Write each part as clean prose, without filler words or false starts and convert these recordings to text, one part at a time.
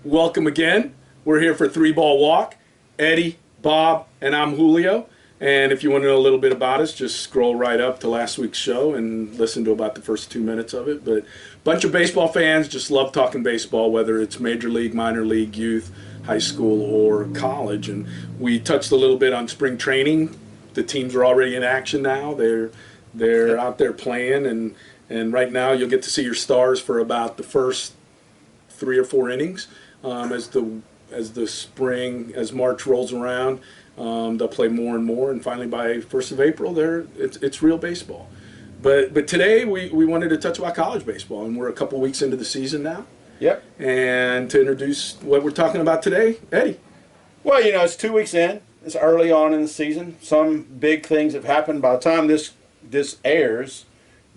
welcome again. We're here for Three Ball Walk. Eddie, Bob, and I'm Julio. And if you want to know a little bit about us, just scroll right up to last week's show and listen to about the first 2 minutes of it. But a bunch of baseball fans just love talking baseball, whether it's major league, minor league, youth, high school, or college. And we touched a little bit on spring training. The teams are already in action now. They're out there playing, and right now you'll get to see your stars for about the first 3 or 4 innings. As March rolls around, they'll play more and more, and finally by 1st of April, it's real baseball. But today we wanted to touch about college baseball, and we're a couple weeks into the season now. Yep. And to introduce what we're talking about today, Eddie. Well, you know, it's 2 weeks in. It's early on in the season. Some big things have happened. By the time this airs,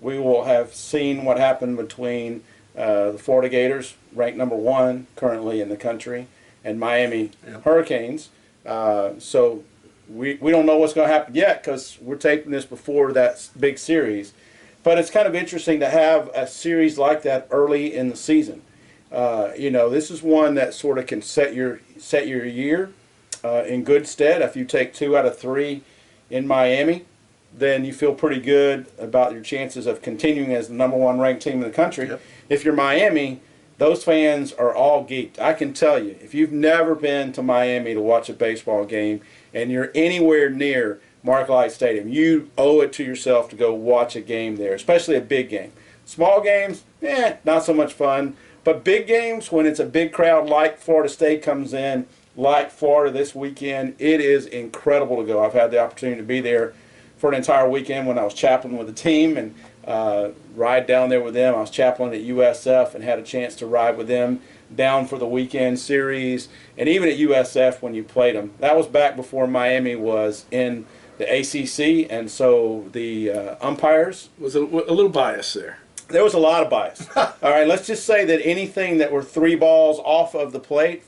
we will have seen what happened between the Florida Gators, ranked #1 currently in the country, and Miami Hurricanes. So we don't know what's going to happen yet because we're taping this before that big series. But it's kind of interesting to have a series like that early in the season. You know, this is one that sort of can set your year in good stead. If you take 2 out of 3 in Miami, then you feel pretty good about your chances of continuing as the #1 ranked team in the country. Yep. If you're Miami, those fans are all geeked. I can tell you, if you've never been to Miami to watch a baseball game and you're anywhere near Marklight Stadium, you owe it to yourself to go watch a game there, especially a big game. Small games, not so much fun. But big games, when it's a big crowd like Florida State comes in, like Florida this weekend, it is incredible to go. I've had the opportunity to be there for an entire weekend when I was chaplain with the team and ride down there with them. I was chaplain at USF and had a chance to ride with them down for the weekend series. And even at USF when you played them, that was back before Miami was in the ACC, and so the umpires was a little bias there. There was a lot of bias. All right, let's just say that anything that were 3 balls off of the plate,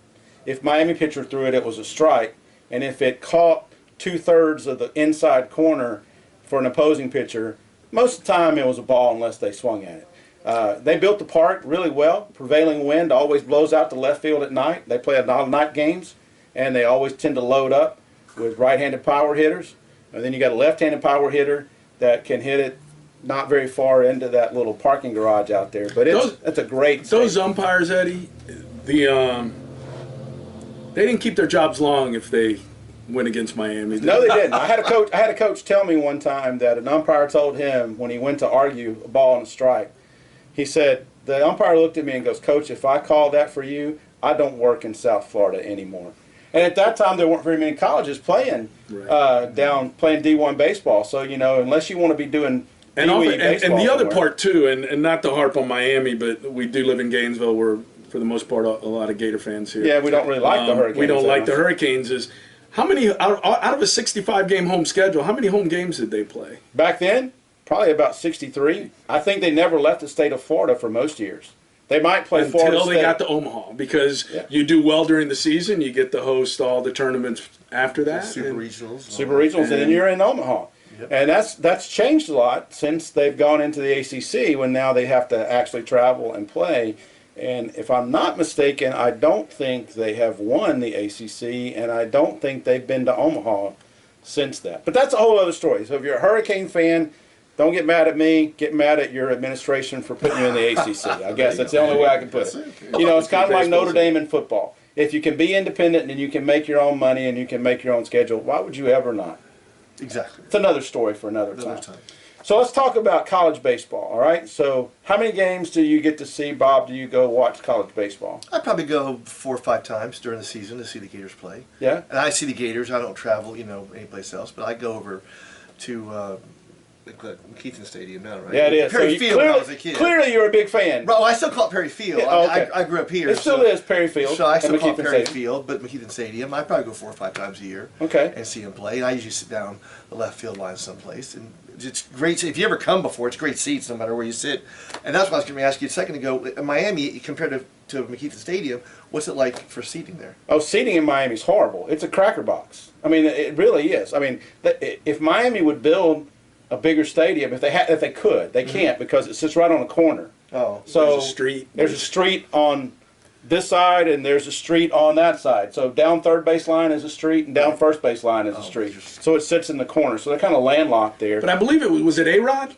if Miami pitcher threw it, it was a strike. And if it caught 2/3 of the inside corner for an opposing pitcher, most of the time it was a ball unless they swung at it. They built the park really well. Prevailing wind always blows out to left field at night. They play a lot of night games, and they always tend to load up with right-handed power hitters. And then you got a left-handed power hitter that can hit it not very far into that little parking garage out there. But it's a great those umpires, Eddie, they didn't keep their jobs long if they went against Miami. No, they didn't. I had a coach tell me one time that an umpire told him when he went to argue a ball and a strike, he said, the umpire looked at me and goes, "Coach, if I call that for you, I don't work in South Florida anymore." And at that time, there weren't very many colleges playing playing D1 baseball. So, you know, unless you want to be doing and the other part too, and not to harp on Miami, but we do live in Gainesville. We're for the most part a lot of Gator fans here. Yeah, we don't really like the Hurricanes. We don't like the Hurricanes. Is how many out of a 65-game home schedule? How many home games did they play back then? Probably about 63. I think they never left the state of Florida for most years. They might play Florida until they got to Omaha, because you do well during the season, you get to host all the tournaments after that. Super regionals, and then you're in Omaha. Yep. And that's changed a lot since they've gone into the ACC, when now they have to actually travel and play. And if I'm not mistaken, I don't think they have won the ACC, and I don't think they've been to Omaha since that. But that's a whole other story. So if you're a Hurricane fan, don't get mad at me. Get mad at your administration for putting you in the ACC. I guess that's the only way I can put it. You know, it's kind of like Notre Dame in football. If you can be independent and you can make your own money and you can make your own schedule, why would you ever not? Exactly. It's another story for another time. So let's talk about college baseball, all right? So how many games do you get to see, Bob? Do you go watch college baseball? I probably go 4 or 5 times during the season to see the Gators play. Yeah? And I see the Gators. I don't travel, you know, anyplace else, but I go over to McKeithen Stadium now, right? Yeah, it is. Perry Field when I was a kid. Clearly you're a big fan. Well, I still call it Perry Field. Yeah, okay. I grew up here. It still is Perry Field. So I still call it Perry Field, but McKeithen Stadium, I probably go 4 or 5 times a year and see them play. And I usually sit down the left field line someplace. And it's great. If you ever come before, it's great seats no matter where you sit. And that's what I was going to ask you a second ago. In Miami, compared to McKeithen Stadium, what's it like for seating there? Oh, seating in Miami is horrible. It's a cracker box. I mean, it really is. I mean, if Miami would build a bigger stadium, if they could, they can't because it sits right on a corner. Oh, so there's a street. There's a street on this side, and there's a street on that side. So down third base line is a street, and down first base line is a street. So it sits in the corner. So they're kind of landlocked there. But I believe was it A-Rod?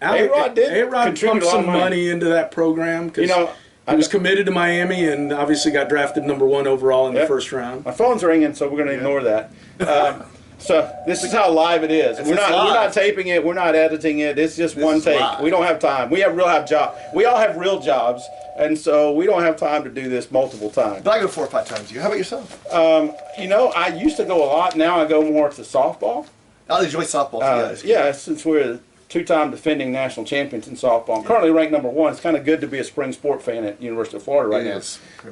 A-Rod did A-Rod contribute pumped a lot some of money into that program because he was committed to Miami and obviously got drafted #1 overall in the first round. My phone's ringing, so we're going to ignore that. So this is how live it is. We're not taping it. We're not editing it. It's just one take. Live. We don't have time. We all have real jobs, and so we don't have time to do this multiple times. But I go 4 or 5 times a year. How about yourself? I used to go a lot. Now I go more to softball. I enjoy softball. Since we're 2-time defending national champions in softball. I'm currently ranked #1. It's kind of good to be a spring sport fan at University of Florida right now.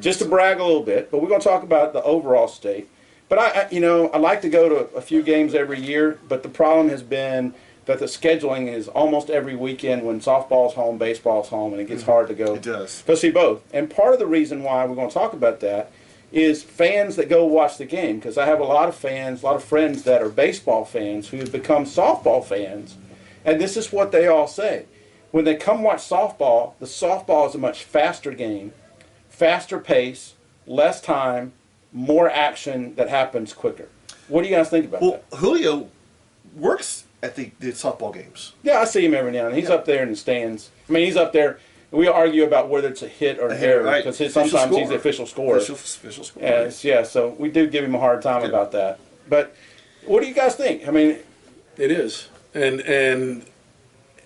Just to brag a little bit, but we're going to talk about the overall state. But I like to go to a few games every year, but the problem has been that the scheduling is almost every weekend when softball's home, baseball's home, and it gets hard to go. It does. Go see both. And part of the reason why we're going to talk about that is fans that go watch the game, because I have a lot of fans, a lot of friends that are baseball fans who have become softball fans, and this is what they all say. When they come watch softball, the softball is a much faster game, faster pace, less time, more action that happens quicker. What do you guys think about that? Well, Julio works at the softball games. Yeah, I see him every now and then. He's up there in the stands. I mean, he's up there. We argue about whether it's a hit or an error because sometimes he's the official scorer. Official scorer. Yeah, so we do give him a hard time about that. But what do you guys think? I mean, it is. And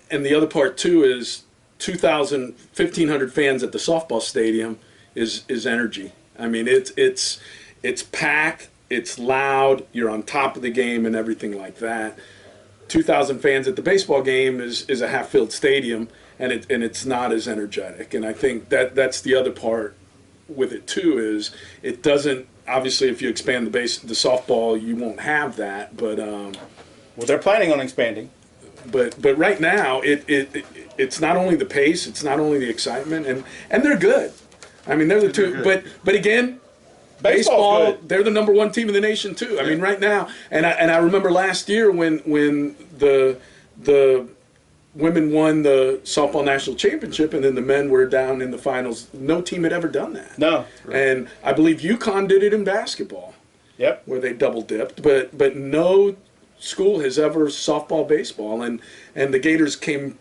the other part too is 1,500 fans at the softball stadium is energy. I mean, it's packed, it's loud, you're on top of the game and everything like that. 2,000 fans at the baseball game is a half-filled stadium, and it's not as energetic. And I think that's the other part with it too is it doesn't. Obviously, if you expand the softball, you won't have that. But well, they're planning on expanding. But right now, it's not only the pace, it's not only the excitement, and they're good. I mean, they're the two. But again, baseball, they're the #1 team in the nation too. Yeah. I mean, right now, and I remember last year when the women won the softball national championship, and then the men were down in the finals. No team had ever done that. No. And I believe UConn did it in basketball. Yep. Where they double dipped, but no school has ever softball baseball, and the Gators came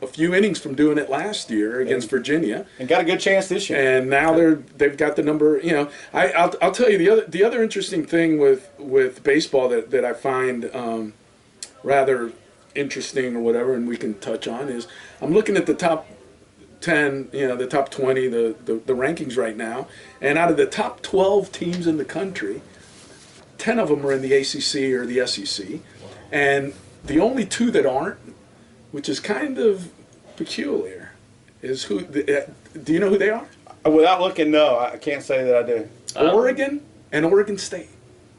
a few innings from doing it last year against Virginia, and got a good chance this year. And now they've got the number. You know, I'll tell you the other interesting thing with baseball that I find rather interesting or whatever, and we can touch on is I'm looking at the top 10, the top 20, the rankings right now, and out of the top 12 teams in the country, 10 of them are in the ACC or the SEC, and the only 2 that aren't, which is kind of peculiar, is who? Do you know who they are? Without looking, no, I can't say that I do. Oregon and Oregon State.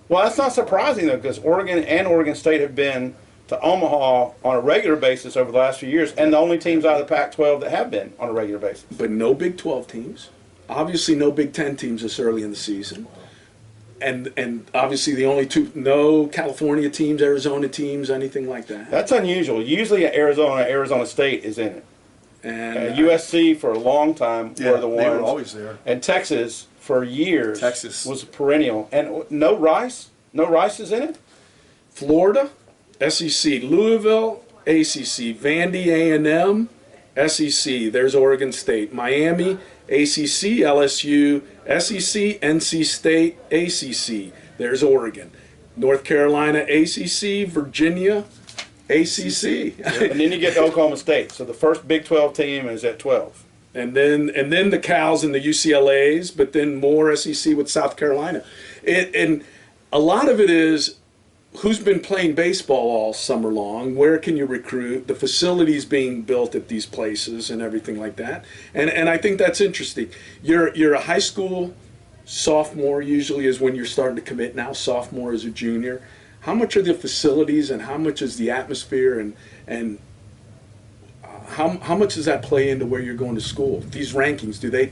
Well, that's not surprising though, because Oregon and Oregon State have been to Omaha on a regular basis over the last few years, and the only teams out of the Pac-12 that have been on a regular basis. But no Big 12 teams. Obviously, no Big 10 teams this early in the season. And obviously the only 2, no California teams, Arizona teams, anything like that. That's unusual. Usually Arizona State is in it. And USC for a long time were the ones. They were always there. And Texas for years was a perennial. And no Rice? No Rice is in it? Florida, SEC. Louisville, ACC. Vandy, A&M, SEC. There's Oregon State. Miami, ACC, LSU, SEC, NC State, ACC. There's Oregon. North Carolina, ACC, Virginia, ACC. And then you get to Oklahoma State. So the first Big 12 team is at 12. And then the Cals and the UCLAs, but then more SEC with South Carolina. And a lot of it is who's been playing baseball all summer long, where can you recruit, the facilities being built at these places and everything like that. And I think that's interesting. You're a high school sophomore usually is when you're starting to commit. Now sophomore is a junior. How much are the facilities and how much is the atmosphere and how much does that play into where you're going to school? These rankings, do they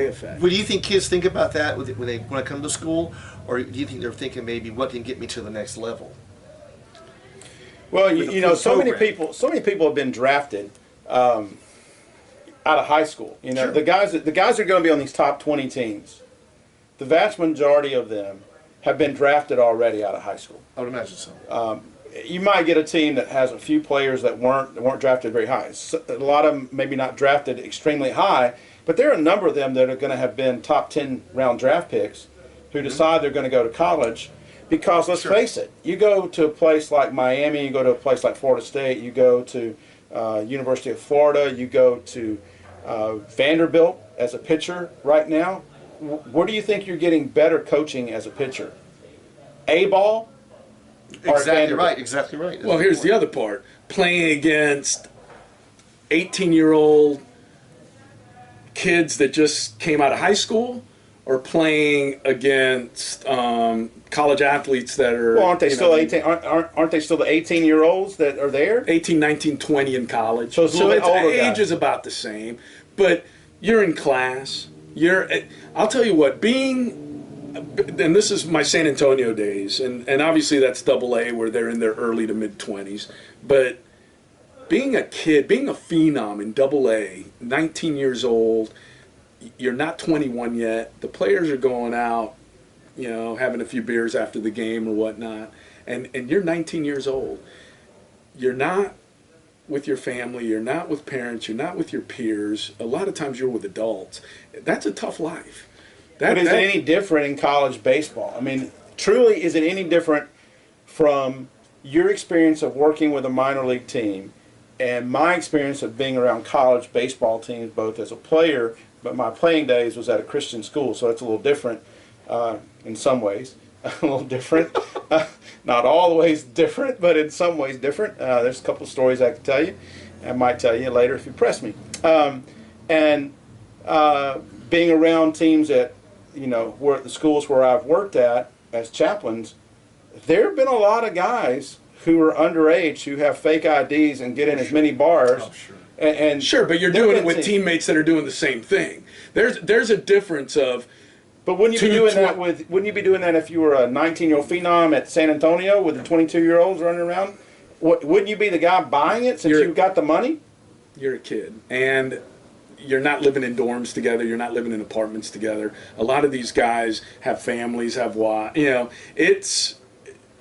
affect? What do you think kids think about that when they come to school? Or do you think they're thinking maybe what can get me to the next level? Well, so many people have been drafted. out of high school. You know, Sure. the guys that are going to be on these top 20 teams, the vast majority of them have been drafted already out of high school. I would imagine so. You might get a team that has a few players that weren't drafted very high. So, a lot of them maybe not drafted extremely high, but there are a number of them that are going to have been top 10 round draft picks who decide they're going to go to college. Because let's face it, you go to a place like Miami, you go to a place like Florida State, you go to University of Florida, you go to Vanderbilt as a pitcher right now. Where do you think you're getting better coaching as a pitcher? A-ball? Exactly right. Exactly right. That's Well, here's the other part. Playing against 18-year-old kids that just came out of high school, or playing against college athletes that are... Well, aren't they still 18? Aren't they still the 18-year-olds that are there? 18, 19, 20 in college. So it's a little bit older age guys. is about the same. But you're in class. I'll tell you what, and this is my San Antonio days, and obviously that's AA where they're in their early to mid-20s. But being a kid, being a phenom in AA, 19 years old, you're not 21 yet. The players are going out, having a few beers after the game or whatnot, and you're 19 years old. You're not with your family, you're not with parents, you're not with your peers. A lot of times you're with adults. That's a tough life. But is it any different in college baseball? I mean, truly, is it any different from your experience of working with a minor league team and my experience of being around college baseball teams, both as a player, but my playing days was at a Christian school, so it's a little different in some ways. A little different. Not all the ways different, but in some ways different. There's a couple of stories I could tell you. I might tell you later if you press me. And being around teams that, where the schools where I've worked at as chaplains, there have been a lot of guys who are underage who have fake IDs and get in as many bars. Oh, sure. And Sure, but you're doing it with teammates that are doing the same thing. There's a difference of... But wouldn't you be doing that if you were a 19-year-old phenom at San Antonio with the 22-year-olds running around? Wouldn't you be the guy buying it since you've got the money? You're a kid, and you're not living in dorms together. You're not living in apartments together. A lot of these guys have families, have wives.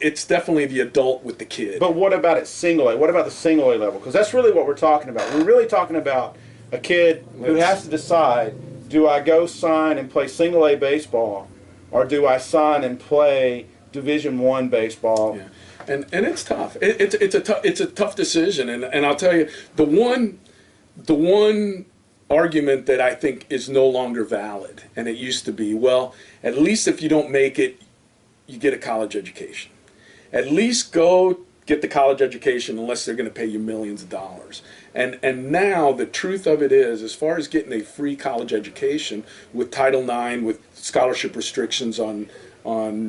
It's definitely the adult with the kid. But what about at single A? What about the single A level? Because that's really what we're talking about. We're really talking about a kid who has to decide, do I go sign and play single A baseball, or do I sign and play Division I baseball? Yeah. And it's tough. It's a tough decision. And I'll tell you, the one argument that I think is no longer valid, and it used to be, well, at least if you don't make it, you get a college education. At least go get the college education unless they're going to pay you millions of dollars. And now the truth of it is, as far as getting a free college education with Title IX, with scholarship restrictions on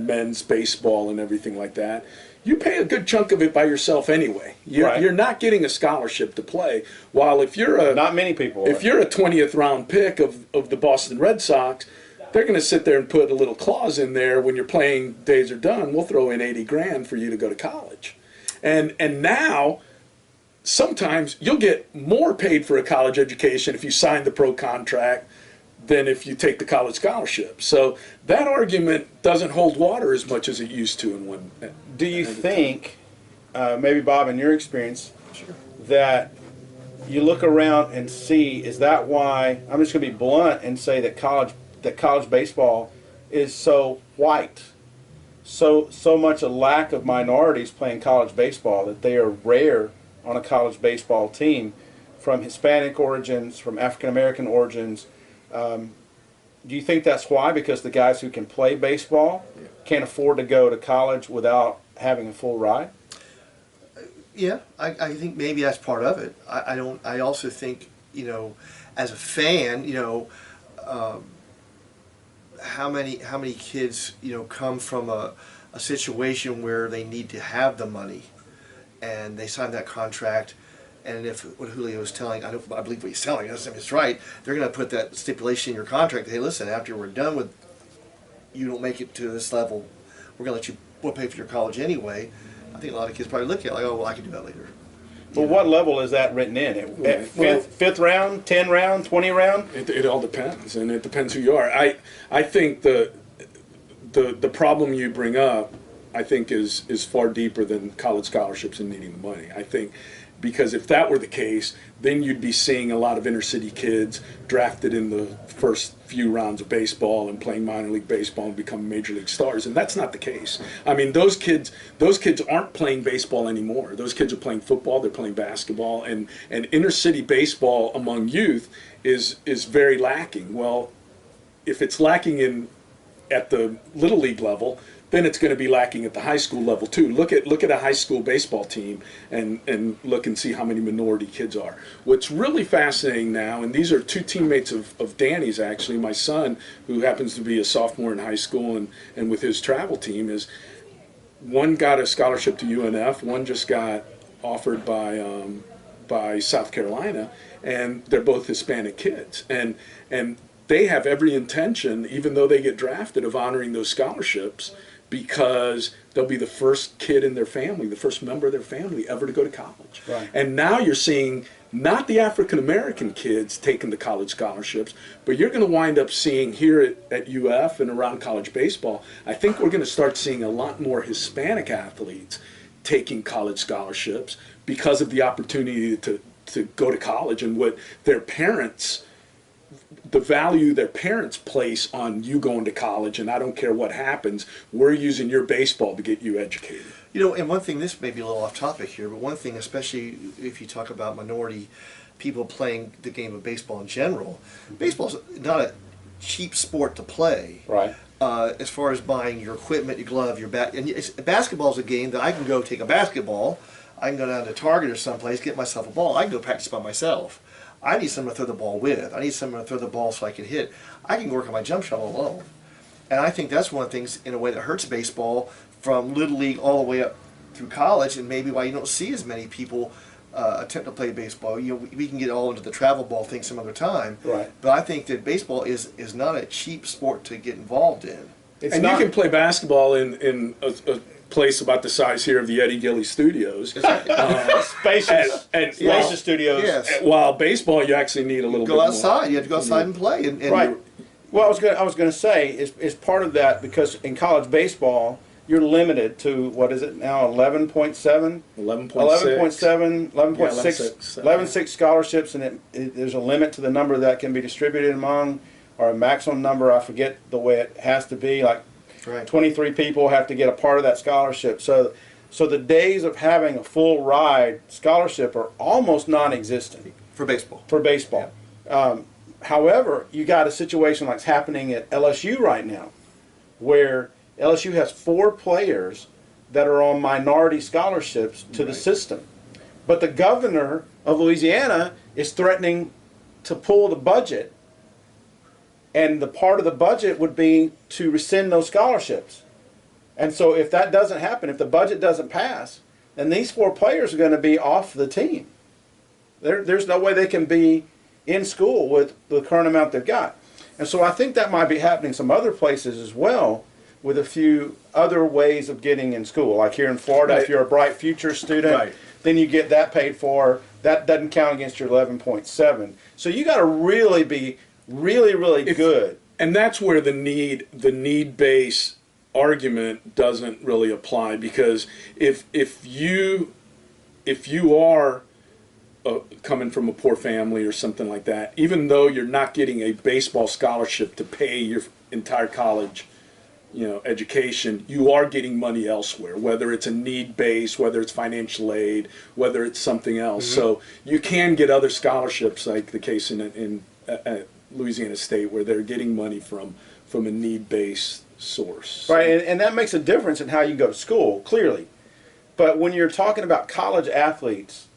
men's baseball and everything like that, you pay a good chunk of it by yourself anyway. You're not getting a scholarship to play. While if you're not many people, if you're a 20th round pick of the Boston Red Sox, they're going to sit there and put a little clause in there when your playing days are done. We'll throw in 80 grand for you to go to college. And now, sometimes you'll get more paid for a college education if you sign the pro contract than if you take the college scholarship. So that argument doesn't hold water as much as it used to in one. Do you think, maybe Bob, in your experience, Sure. that you look around and see, is that why, I'm just going to be blunt and say that college baseball is so white, so much a lack of minorities playing college baseball, that they are rare on a college baseball team from Hispanic origins, from African American origins. Do you think that's why? Because the guys who can play baseball can't afford to go to college without having a full ride? Yeah, I think maybe that's part of it. I also think, as a fan, how many kids, come from a situation where they need to have the money, and they sign that contract, and if what Julio is telling, I believe what he's telling us, if it's right, they're going to put that stipulation in your contract. Hey, listen, after we're done with, you don't make it to this level, we'll pay for your college anyway. I think a lot of kids probably look at it like, oh, well, I can do that later. But what level is that written in? At fifth round, 10 round, 20 round? It all depends, and it depends who you are. I think the problem you bring up, I think, is far deeper than college scholarships and needing the money. I think because if that were the case, then you'd be seeing a lot of inner city kids drafted in the first few rounds of baseball and playing minor league baseball and become major league stars, and that's not the case. I mean, those kids aren't playing baseball anymore. Those kids are playing football, they're playing basketball, and inner city baseball among youth is very lacking. Well, if it's lacking at the little league level, then it's going to be lacking at the high school level too. Look at a high school baseball team and look and see how many minority kids are. What's really fascinating now, and these are two teammates of Danny's actually, my son, who happens to be a sophomore in high school and with his travel team, is one got a scholarship to UNF, one just got offered by South Carolina, and they're both Hispanic kids. And they have every intention, even though they get drafted, of honoring those scholarships, because they'll be the first kid in their family, the first member of their family ever to go to college. Right. And now you're seeing not the African American kids taking the college scholarships, but you're going to wind up seeing here at UF and around college baseball, I think we're going to start seeing a lot more Hispanic athletes taking college scholarships because of the opportunity to go to college and what their parents, the value their parents place on you going to college, and I don't care what happens, we're using your baseball to get you educated. You know, and one thing, this may be a little off topic here, but one thing, especially if you talk about minority people playing the game of baseball in general, baseball's not a cheap sport to play. Right. As far as buying your equipment, your glove, your bat, and basketball's a game that I can go take a basketball, I can go down to Target or someplace, get myself a ball, I can go practice by myself. I need someone to throw the ball with. I need someone to throw the ball so I can hit. I can work on my jump shot alone. And I think that's one of the things, in a way, that hurts baseball from Little League all the way up through college, and maybe why you don't see as many people attempt to play baseball. You know, we can get all into the travel ball thing some other time. Right. But I think that baseball is not a cheap sport to get involved in. You can play basketball in a place about the size here of the Eddie Gilly Studios. Spacious. And Spacious studios. Yes. While baseball, you actually need a little bit Go more. outside. You have to go outside and play. And Right. Well, I was going to say is part of that, because in college baseball you're limited to, what is it now, 11.7? 11.7, 11.6 scholarships, and there's a limit to the number that can be distributed among, or a maximum number, I forget the way it has to be, like Right. 23 people have to get a part of that scholarship. So the days of having a full ride scholarship are almost non-existent for baseball. for baseball. However, you got a situation like it's happening at LSU right now, where LSU has 4 players that are on minority scholarships to the system. But the governor of Louisiana is threatening to pull the budget, and the part of the budget would be to rescind those scholarships. And so if that doesn't happen, if the budget doesn't pass, then these 4 players are going to be off the team. There's no way they can be in school with the current amount they've got. And so I think that might be happening some other places as well, with a few other ways of getting in school. Like here in Florida, if you're a Bright Future student, then you get that paid for. That doesn't count against your 11.7. So you got to really be really good. And that's where the need-based argument doesn't really apply, because if you are coming from a poor family or something like that, even though you're not getting a baseball scholarship to pay your entire college, education, you are getting money elsewhere, whether it's a need-based, whether it's financial aid, whether it's something else. Mm-hmm. So you can get other scholarships, like the case in Louisiana State, where they're getting money from a need-based source. Right, and that makes a difference in how you go to school, clearly. But when you're talking about college athletes,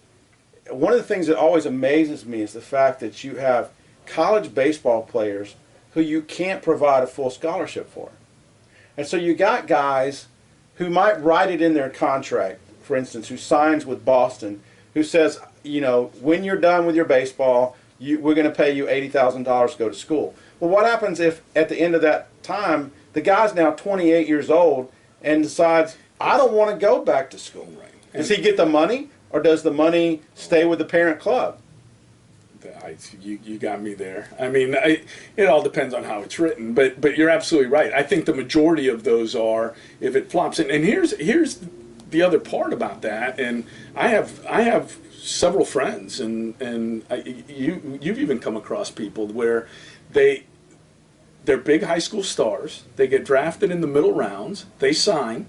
one of the things that always amazes me is the fact that you have college baseball players who you can't provide a full scholarship for. And so you got guys who might write it in their contract, for instance, who signs with Boston, who says, when you're done with your baseball, we're going to pay you $80,000 to go to school. Well, what happens if at the end of that time, the guy's now 28 years old and decides, I don't want to go back to school? Right. Does he get the money, or does the money stay with the parent club? You got me there. I mean, it all depends on how it's written, but you're absolutely right. I think the majority of those are if it flops. And here's the other part about that. And I have several friends, and you've even come across people where they're big high school stars. They get drafted in the middle rounds. They sign.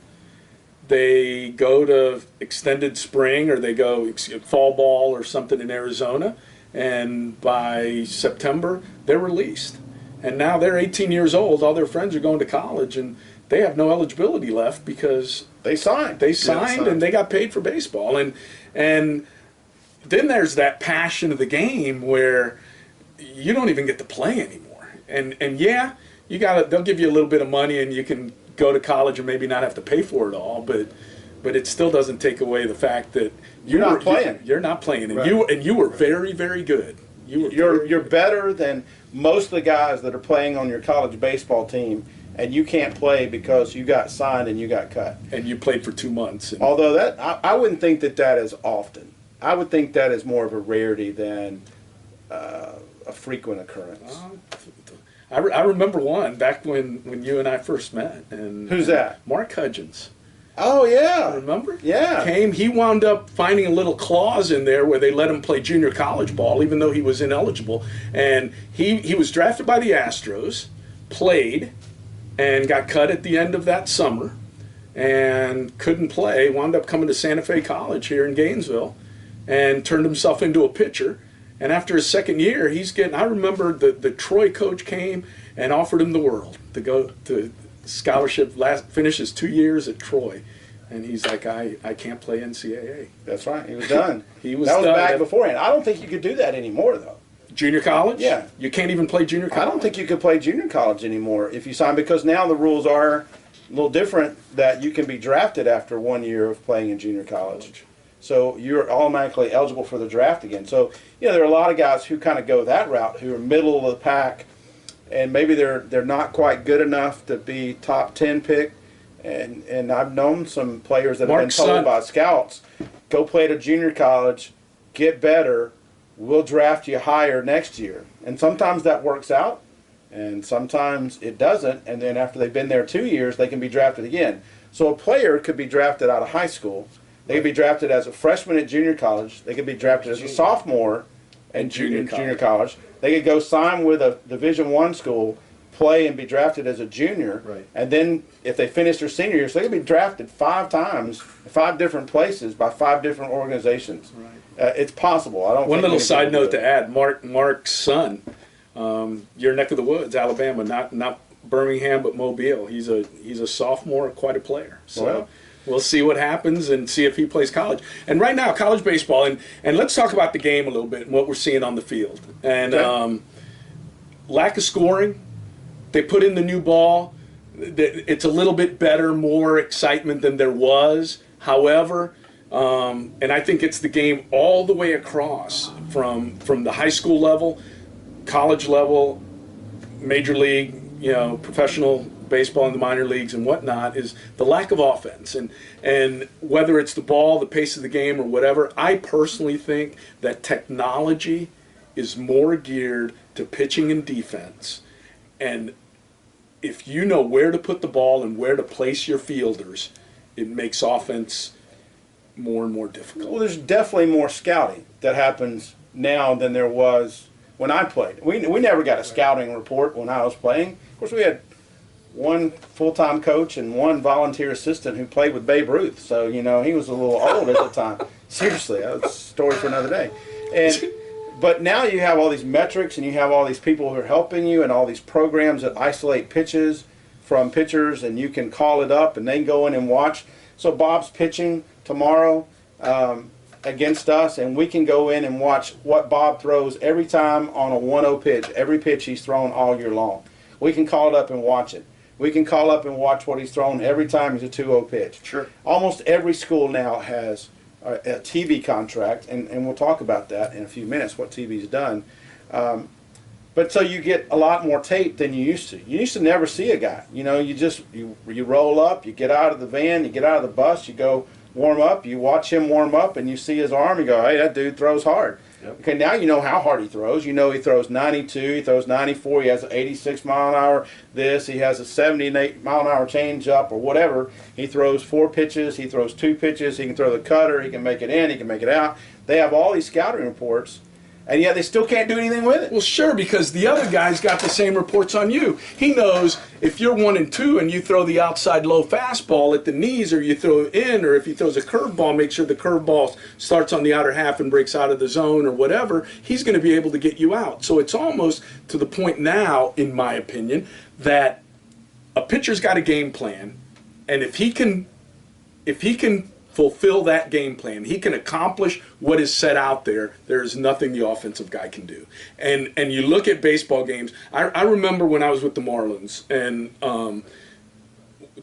They go to extended spring, or they go fall ball or something in Arizona. And by September, they're released. And now they're 18 years old. All their friends are going to college, and they have no eligibility left because they signed. And they got paid for baseball. And then there's that passion of the game where you don't even get to play anymore. And yeah, they'll give you a little bit of money, and you can go to college and maybe not have to pay for it all, but it still doesn't take away the fact that you're not playing. You're not playing, and right. you were very, very good. You're better than most of the guys that are playing on your college baseball team, and you can't play because you got signed and you got cut. And you played for 2 months. Although I wouldn't think that is often. I would think that is more of a rarity than a frequent occurrence. I remember one back when you and I first met. And who's that? Mark Hudgens. Oh, yeah. Remember? Yeah. He wound up finding a little clause in there where they let him play junior college ball even though he was ineligible. And he was drafted by the Astros, played, and got cut at the end of that summer and couldn't play, wound up coming to Santa Fe College here in Gainesville and turned himself into a pitcher. And after his second year, I remember the Troy coach came and offered him the world to go to scholarship, finish his 2 years at Troy, and he's like, I can't play NCAA. That's right. He was done. That was done. back beforehand. I don't think you could do that anymore, though. Junior college? Yeah. You can't even play junior college? I don't think you could play junior college anymore if you sign, because now the rules are a little different, that you can be drafted after 1 year of playing in junior college. So you're automatically eligible for the draft again. So, there are a lot of guys who kind of go that route, who are middle of the pack, and maybe they're not quite good enough to be top 10 pick. And I've known some players that have been told by scouts, go play at a junior college, get better, we'll draft you higher next year. And sometimes that works out, and sometimes it doesn't. And then after they've been there 2 years, they can be drafted again. So a player could be drafted out of high school. They could be drafted as a freshman at junior college. They could be drafted as a sophomore in junior college. They could go sign with a Division I school, play, and be drafted as a junior. Right. And then if they finish their senior year, so they could be drafted 5 times, 5 different places by 5 different organizations. Right. It's possible. I don't. One little side note to add: Mark's son, your neck of the woods, Alabama, not Birmingham, but Mobile. He's a sophomore, quite a player. So. Well, we'll see what happens and see if he plays college. And right now, college baseball, and let's talk about the game a little bit and what we're seeing on the field. And lack of scoring. They put in the new ball. It's a little bit better, more excitement than there was. However, and I think it's the game all the way across from the high school level, college level, major league, professional baseball in the minor leagues and whatnot, is the lack of offense. And whether it's the ball, the pace of the game, or whatever, I personally think that technology is more geared to pitching and defense. And if you know where to put the ball and where to place your fielders, it makes offense more and more difficult. Well, there's definitely more scouting that happens now than there was when I played. We never got a scouting report when I was playing. Of course, we had one full-time coach and one volunteer assistant who played with Babe Ruth. So, he was a little old at the time. Seriously, that's a story for another day. But now you have all these metrics, and you have all these people who are helping you, and all these programs that isolate pitches from pitchers, and you can call it up, and they can go in and watch. So Bob's pitching tomorrow against us, and we can go in and watch what Bob throws every time on a 1-0 pitch, every pitch he's thrown all year long. We can call it up and watch it. We can call up and watch what he's thrown every time he's a 2-0 pitch. Sure. Almost every school now has a TV contract, and we'll talk about that in a few minutes, what TV's done. But so you get a lot more tape than you used to. You used to never see a guy. You roll up, you get out of the van, you get out of the bus, you go warm up. You watch him warm up, and you see his arm. You go, hey, that dude throws hard. Yep. Okay, now you know how hard he throws. You know he throws 92, he throws 94, he has an 86 mile an hour this, he has a 78 mile an hour change up or whatever. He throws 4 pitches, he throws 2 pitches, he can throw the cutter, he can make it in, he can make it out. They have all these scouting reports, and yet they still can't do anything with it. Well, sure, because the other guy's got the same reports on you. He knows if you're 1-2 and you throw the outside low fastball at the knees, or you throw it in, or if he throws a curveball, make sure the curveball starts on the outer half and breaks out of the zone or whatever, he's going to be able to get you out. So it's almost to the point now, in my opinion, that a pitcher's got a game plan, and if he can fulfill that game plan, he can accomplish what is set out there, there is nothing the offensive guy can do. And you look at baseball games, I remember when I was with the Marlins and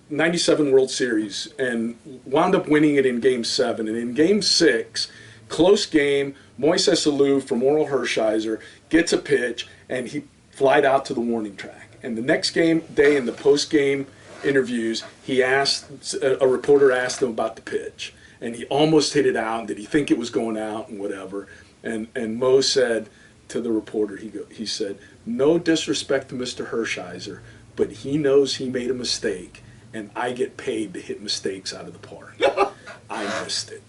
97 World Series, and wound up winning it in Game 7. And in Game 6, close game, Moises Alou from Oral Hershiser gets a pitch, and he flied out to the warning track. And the next day in the post-game interviews, a reporter asked him about the pitch, and he almost hit it out. Did he think it was going out and whatever? And Mo said to the reporter, he said, "No disrespect to Mr. Hershiser, but he knows he made a mistake, and I get paid to hit mistakes out of the park. I missed it."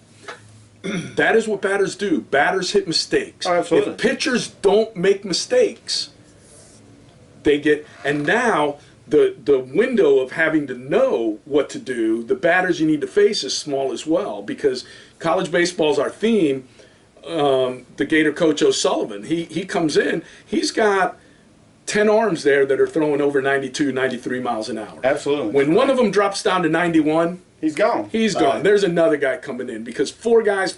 That is what batters do. Batters hit mistakes. Oh, absolutely. If pitchers don't make mistakes, they get, and now the window of having to know what to do, the batters you need to face is small as well, because college baseball is our theme. The Gator coach O'Sullivan, he comes in, he's got 10 arms there that are throwing over 92, 93 miles an hour. Absolutely. When one of them drops down to 91, he's gone. He's gone. There's another guy coming in, because 5 guys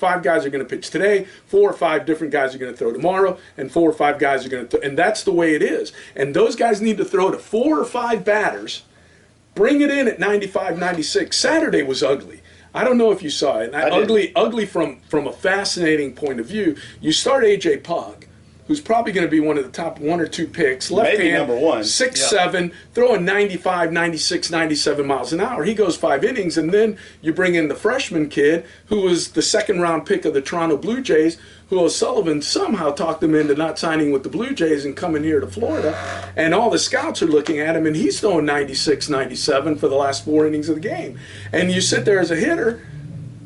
are going to pitch today, 4 or 5 different guys are going to throw tomorrow, and 4 or 5 guys are going to throw. And that's the way it is. And those guys need to throw to 4 or 5 batters, bring it in at 95, 96. Saturday was ugly. I don't know if you saw it. Ugly from a fascinating point of view. You start A.J. Pug, who's probably going to be one of the top 1 or 2 picks. Left Maybe hand, number 1. 6'7", throwing 95, 96, 97 miles an hour. He goes 5 innings, and then you bring in the freshman kid, who was the 2nd-round pick of the Toronto Blue Jays, who O'Sullivan somehow talked him into not signing with the Blue Jays and coming here to Florida. And all the scouts are looking at him, and he's throwing 96, 97 for the last 4 innings of the game. And you sit there as a hitter,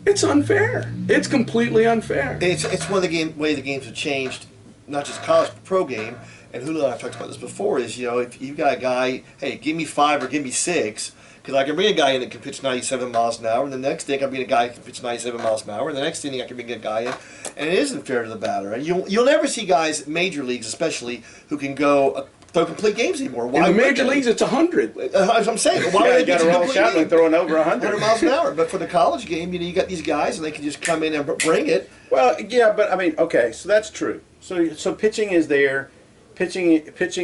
it's unfair. It's completely unfair. It's one of the way the games have changed. Not just college, but pro game, and Julio and I have talked about this before, is, if you've got a guy, hey, give me 5 or give me 6, because I can bring a guy in that can pitch 97 miles an hour, and the next day I can bring a guy that can pitch 97 miles an hour, and the next inning I can bring a guy in, and it isn't fair to the batter. And you'll never see guys, major leagues especially, who can go throw complete games anymore. Why in the major leagues, it's 100. As I'm saying, why would they got a roll shot and throwing over 100 miles an hour? But for the college game, you got these guys, and they can just come in and bring it. Well, yeah, but I mean, okay, so that's true. So pitching is there. Pitching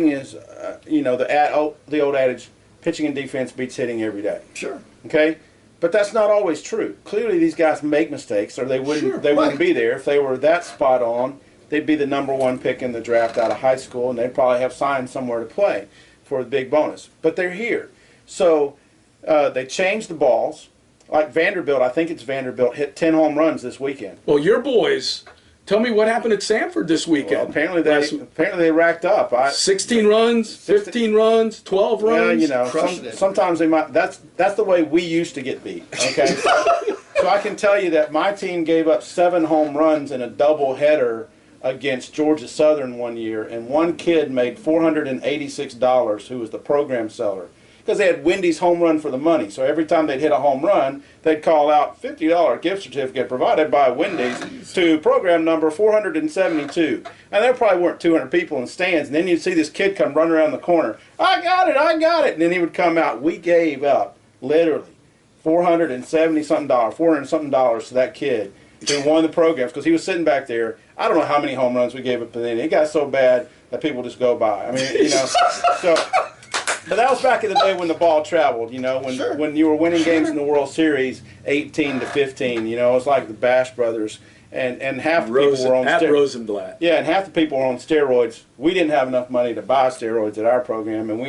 is, the old adage, pitching and defense beats hitting every day. Sure. Okay, but that's not always true. Clearly, these guys make mistakes, or they wouldn't be there. If they were that spot on, they'd be the number 1 pick in the draft out of high school, and they'd probably have signed somewhere to play for the big bonus. But they're here, so they changed the balls. Like Vanderbilt, I think it's Vanderbilt, hit 10 home runs this weekend. Well, your boys. Tell me what happened at Sanford this weekend. Well, apparently they racked up. 16 runs, 15 runs, 12 runs. Sometimes they might. That's the way we used to get beat. Okay, so I can tell you that my team gave up 7 home runs in a doubleheader against Georgia Southern one year, and one kid made $486, who was the program seller, because they had Wendy's home run for the money. So every time they'd hit a home run, they'd call out $50 gift certificate provided by Wendy's to program number 472. And there probably weren't 200 people in the stands. And then you'd see this kid come running around the corner. I got it. And then he would come out. We gave up, literally, $470-something, $400-something to that kid who won the programs, because he was sitting back there. I don't know how many home runs we gave up, but then it got so bad that people just go by. I mean, so... But that was back in the day when the ball traveled, when you were winning games in the World Series 18-15, it was like the Bash Brothers. and half the people were on at steroids. Rosenblatt. Yeah, and half the people were on steroids. We didn't have enough money to buy steroids at our program, and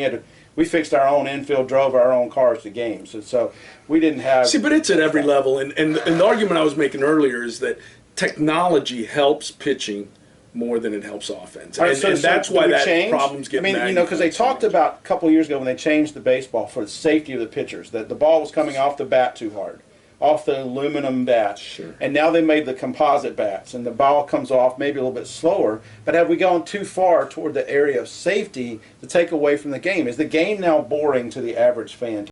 we fixed our own infield, drove our own cars to games, and so we didn't have. See, but it's at every level, and the argument I was making earlier is that technology helps pitching more than it helps offense, All right, and that's why that problem's getting. Because they talked about a couple of years ago when they changed the baseball for the safety of the pitchers, that the ball was coming off the bat too hard, off the aluminum bat. Sure. And now they made the composite bats, and the ball comes off maybe a little bit slower. But have we gone too far toward the area of safety to take away from the game? Is the game now boring to the average fan?